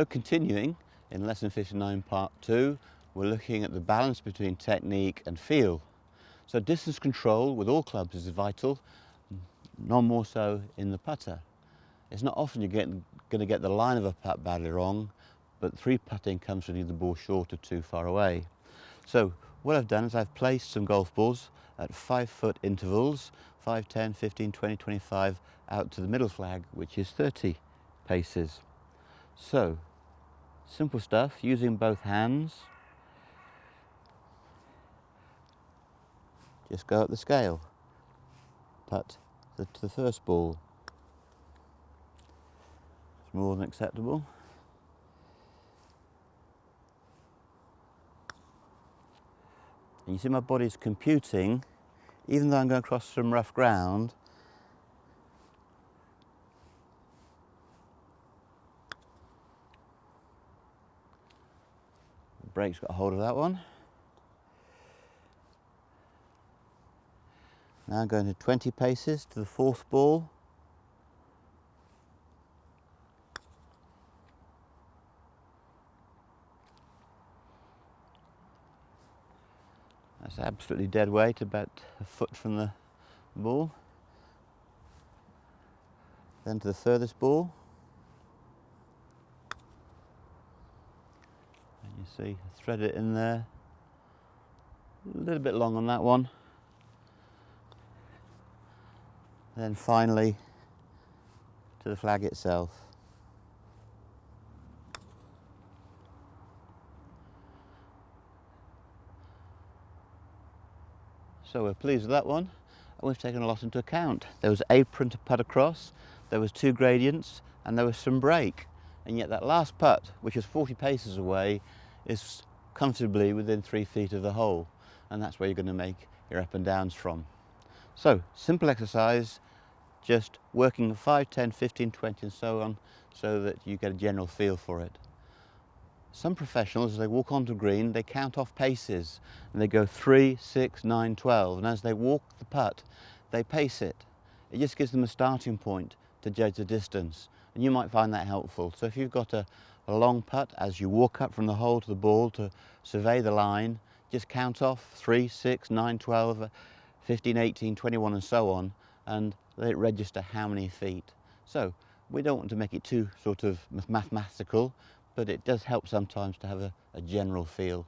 So continuing in lesson 59 part 2, we're looking at the balance between technique and feel. So distance control with all clubs is vital, none more so in the putter. It's not often you're going to get the line of a putt badly wrong, but 3 putting comes from either the ball short or too far away. So what I've done is I've placed some golf balls at 5-foot intervals, 5, 10, 15, 20, 25, out to the middle flag, which is 30 paces. So, simple stuff, using both hands. Just go up the scale. Putt to the first ball. It's more than acceptable. And you see my body's computing, even though I'm going across some rough ground. The brake's got a hold of that one. Now I'm going to 20 paces to the 4th ball. That's absolutely dead weight, about a foot from the ball. Then to the furthest ball. And you see, I thread it in there. A little bit long on that one. Then finally to the flag itself. So we're pleased with that one, and we've taken a lot into account. There was apron to putt across, there was 2 gradients, and there was some break. And yet that last putt, which is 40 paces away, is comfortably within 3 feet of the hole. And that's where you're going to make your up and downs from. So, simple exercise, just working 5, 10, 15, 20 and so on, so that you get a general feel for it. Some professionals, as they walk onto green, they count off paces and they go 3, 6, 9, 12, and as they walk the putt, they pace it. It just gives them a starting point to judge the distance, and you might find that helpful. So if you've got a long putt, as you walk up from the hole to the ball to survey the line, just count off 3, 6, 9, 12, 15, 18, 21 and so on, and let it register how many feet. So we don't want to make it too sort of mathematical, but it does help sometimes to have a general feel.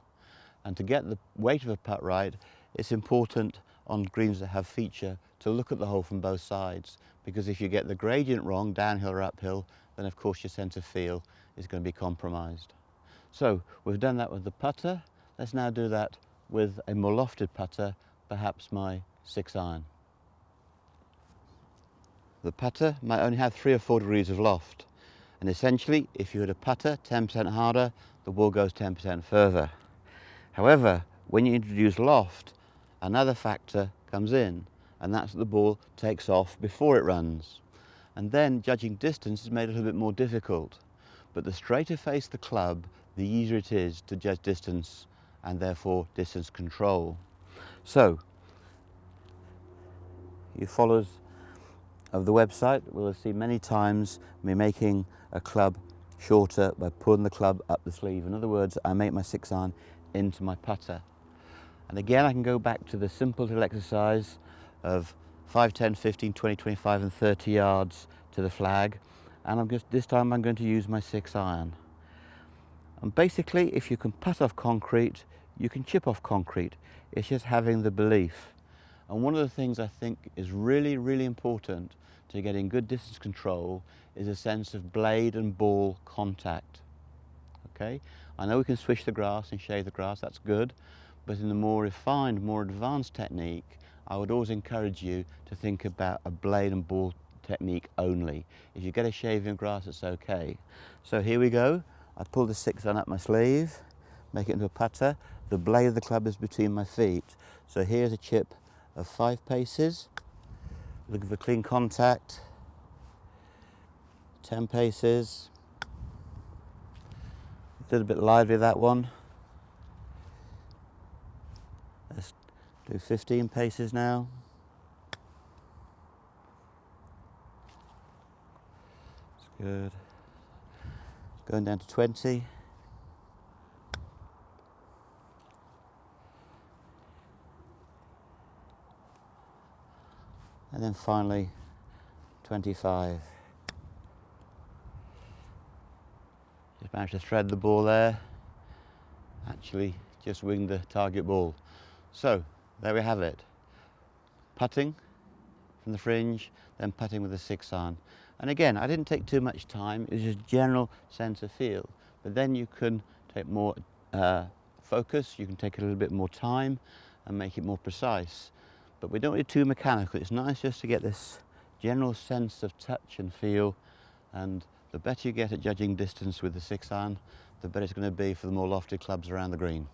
And to get the weight of a putt right, it's important on greens that have feature to look at the hole from both sides, because if you get the gradient wrong, downhill or uphill, then of course your sense of feel is going to be compromised. So we've done that with the putter. Let's now do that with a more lofted putter, perhaps my 6-iron. The putter might only have 3 or 4 degrees of loft. And essentially, if you hit a putter 10% harder, the ball goes 10% further. However, when you introduce loft, another factor comes in, and that's that the ball takes off before it runs. And then judging distance is made a little bit more difficult. But the straighter face the club, the easier it is to judge distance and therefore distance control. So, you followers of the website will have seen many times me making a club shorter by pulling the club up the sleeve. In other words, I make my 6-iron into my putter. And again, I can go back to the simple little exercise of 5, 10, 15, 20, 25 and 30 yards to the flag. And this time I'm going to use my 6-iron. And basically, if you can putt off concrete, you can chip off concrete. It's just having the belief. And one of the things I think is really, really important to getting good distance control is a sense of blade and ball contact. Okay? I know we can swish the grass and shave the grass, that's good, but in the more refined, more advanced technique, I would always encourage you to think about a blade and ball technique only. If you get a shaving grass, it's okay. So here we go. I pull the 6-iron up my sleeve, make it into a putter. The blade of the club is between my feet. So here's a chip of 5 paces, looking for clean contact, 10 paces, a little bit lively that one. Let's do 15 paces now. That's good. going down to 20. And then finally 25. Just managed to thread the ball there. Actually just winged the target ball. So there we have it. Putting from the fringe, then putting with a 6-iron. And again, I didn't take too much time, it was just general sense of feel. But then you can take more focus, you can take a little bit more time and make it more precise. But we don't want it too mechanical. It's nice just to get this general sense of touch and feel, and the better you get at judging distance with the 6-iron, the better it's going to be for the more lofty clubs around the green.